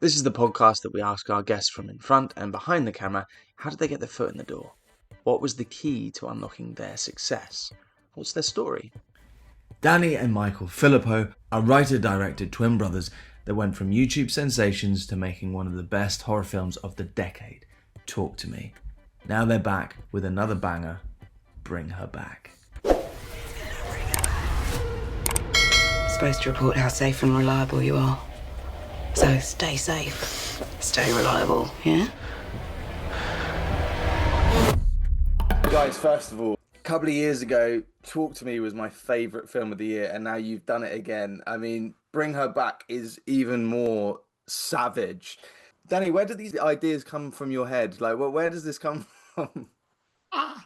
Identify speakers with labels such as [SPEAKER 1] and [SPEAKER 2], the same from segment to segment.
[SPEAKER 1] This is the podcast that we ask our guests from in front and behind the camera, how did they get their foot in the door? What was the key to unlocking their success? What's their story?
[SPEAKER 2] Danny and Michael Philippou are writer-director twin brothers that went from YouTube sensations to making one of the best horror films of the decade, Talk to Me. Now they're back with another banger, Bring Her Back.
[SPEAKER 3] Supposed to report how safe and reliable you are. So stay safe, stay reliable, yeah?
[SPEAKER 4] Guys, first of all, a couple of years ago, Talk to Me was my favourite film of the year, and now you've done it again. I mean, Bring Her Back is even more savage. Danny, where do these ideas come from your head? Like, where does this come from?
[SPEAKER 5] Ah,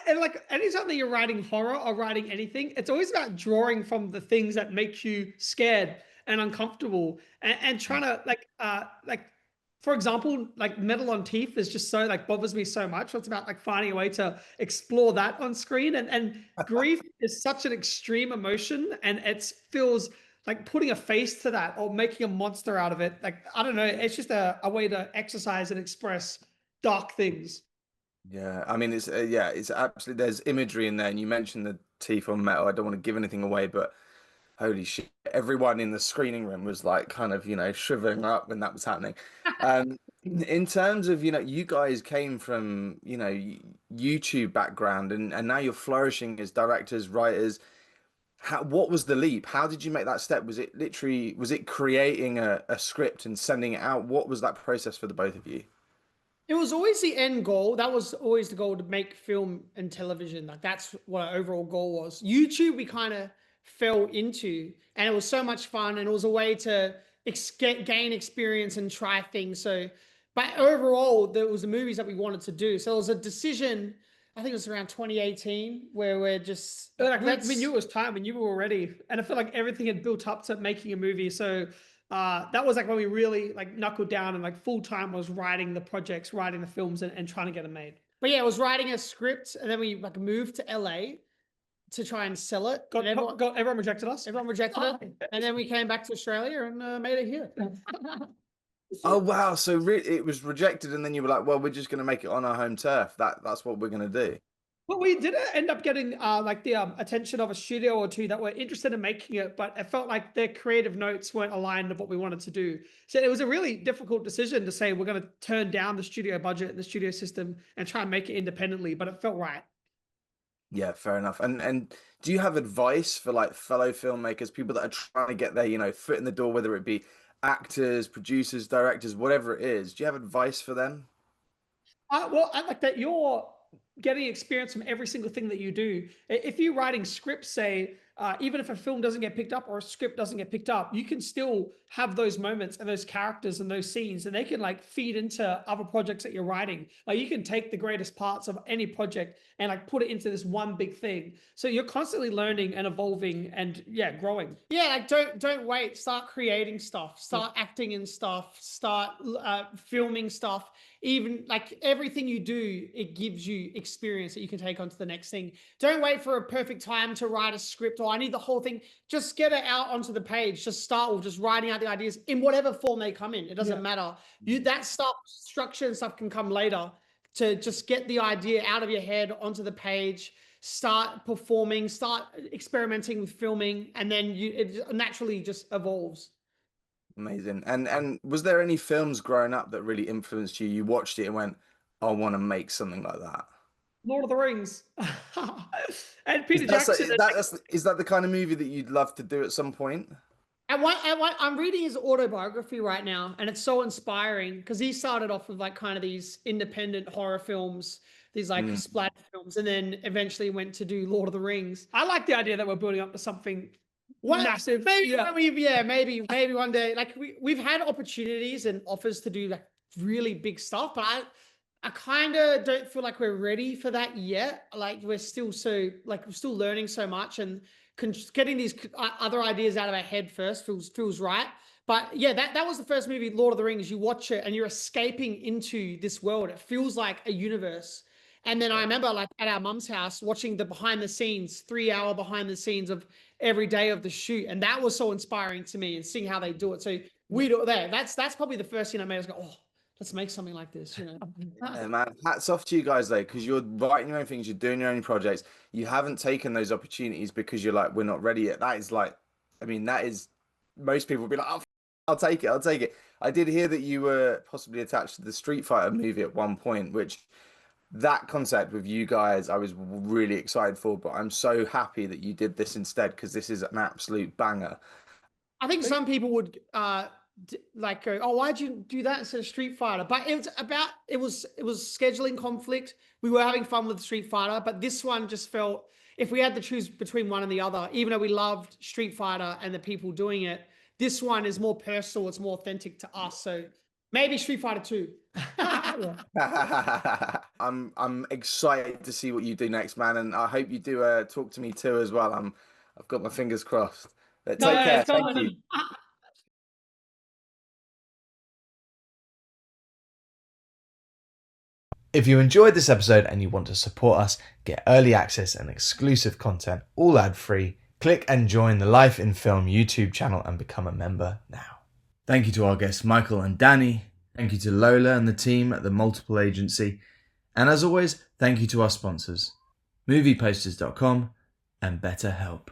[SPEAKER 5] and like anytime that you're writing horror or writing anything, it's always about drawing from the things that make you scared and uncomfortable, and trying to like for example, like Metal on Teeth is just so like bothers me so much. So it's about like finding a way to explore that on screen, and grief is such an extreme emotion, and it feels like putting a face to that or making a monster out of it. Like, I don't know, it's just a way to exercise and express dark things.
[SPEAKER 4] Yeah, I mean, it's absolutely, there's imagery in there, and you mentioned the teeth on metal. I don't want to give anything away, but holy shit, everyone in the screening room was like kind of, shriveling up when that was happening. In terms of, you guys came from, YouTube background, and now you're flourishing as directors, writers. What was the leap? How did you make that step? Was it creating a script and sending it out? What was that process for the both of you?
[SPEAKER 5] It was always the end goal. That was always the goal, to make film and television. Like, that's what our overall goal was. YouTube, we kind of fell into, and it was so much fun, and it was a way to gain experience and try things. So, but overall, there was the movies that we wanted to do. So it was a decision. I think it was around 2018 where we're just like, we knew it was time, and you were ready, and I feel like everything had built up to making a movie. So that was like when we really like knuckled down, and like full time was writing the projects, writing the films, and trying to get them made. But yeah, it was writing a script, and then we like moved to LA to try and sell it. Everyone rejected us. Everyone rejected it, and then we came back to Australia and made it here.
[SPEAKER 4] Oh wow! So it was rejected, and then you were like, "Well, we're just going to make it on our home turf. That's what we're going to do."
[SPEAKER 5] But we did end up getting like the attention of a studio or two that were interested in making it, but it felt like their creative notes weren't aligned with what we wanted to do. So it was a really difficult decision to say we're going to turn down the studio budget and the studio system and try and make it independently, but it felt right.
[SPEAKER 4] Yeah, fair enough. And do you have advice for like fellow filmmakers, people that are trying to get their, foot in the door, whether it be actors, producers, directors, whatever it is? Do you have advice for them?
[SPEAKER 5] Well, I like that you're getting experience from every single thing that you do. If you're writing scripts, say, even if a film doesn't get picked up or a script doesn't get picked up, you can still have those moments and those characters and those scenes, and they can like feed into other projects that you're writing. Like, you can take the greatest parts of any project and like put it into this one big thing. So you're constantly learning and evolving and growing. Yeah, like don't wait. Start creating stuff. Start acting in stuff. Start filming stuff. Even like everything you do, it gives you experience that you can take on to the next thing. Don't wait for a perfect time to write a script, or I need the whole thing. Just get it out onto the page. Just start with just writing out the ideas in whatever form they come in. It doesn't matter. That stuff, structure and stuff, can come later. To just get the idea out of your head onto the page, start performing, start experimenting with filming, and then it naturally just evolves.
[SPEAKER 4] Amazing. And was there any films growing up that really influenced you? You watched it and went, I want to make something like that.
[SPEAKER 5] Lord of the Rings. And
[SPEAKER 4] Is
[SPEAKER 5] Peter Jackson.
[SPEAKER 4] is that the kind of movie that you'd love to do at some point?
[SPEAKER 5] I'm reading his autobiography right now, and it's so inspiring because he started off with like kind of these independent horror films, these like splatter films, and then eventually went to do Lord of the Rings. I like the idea that we're building up to something massive. Maybe, maybe one day. Like, we've had opportunities and offers to do like really big stuff, but I kind of don't feel like we're ready for that yet. Like, we're still learning so much, and getting these other ideas out of our head first feels right. But yeah, that was the first movie, Lord of the Rings. You watch it and you're escaping into this world. It feels like a universe. And then I remember like at our mum's house watching the behind the scenes, 3 hour behind the scenes of every day of the shoot. And that was so inspiring to me, and seeing how they do it. So we do there. That's probably the first thing I made us go, oh, let's make something like this.
[SPEAKER 4] Yeah, man. Hats off to you guys though, because you're writing your own things, you're doing your own projects. You haven't taken those opportunities because you're like, we're not ready yet. That is like, I mean, that is most people will be like, oh, I'll take it, I'll take it. I did hear that you were possibly attached to the Street Fighter movie at one point, which that concept with you guys, I was really excited for. But I'm so happy that you did this instead because this is an absolute banger.
[SPEAKER 5] I think some people would like go, oh, why'd you do that instead of Street Fighter? But it was scheduling conflict. We were having fun with Street Fighter, but this one just felt, if we had to choose between one and the other, even though we loved Street Fighter and the people doing it, this one is more personal, it's more authentic to us. So maybe Street Fighter 2.
[SPEAKER 4] I'm excited to see what you do next, man, and I hope you do talk to me too as well. I've got my fingers crossed. But take care. Thank you.
[SPEAKER 2] If you enjoyed this episode and you want to support us, get early access and exclusive content, all ad-free, click and join the Life in Film YouTube channel and become a member now. Thank you to our guests Michael and Danny. Thank you to Lola and the team at the Multiple Agency. And as always, thank you to our sponsors, movieposters.com and BetterHelp.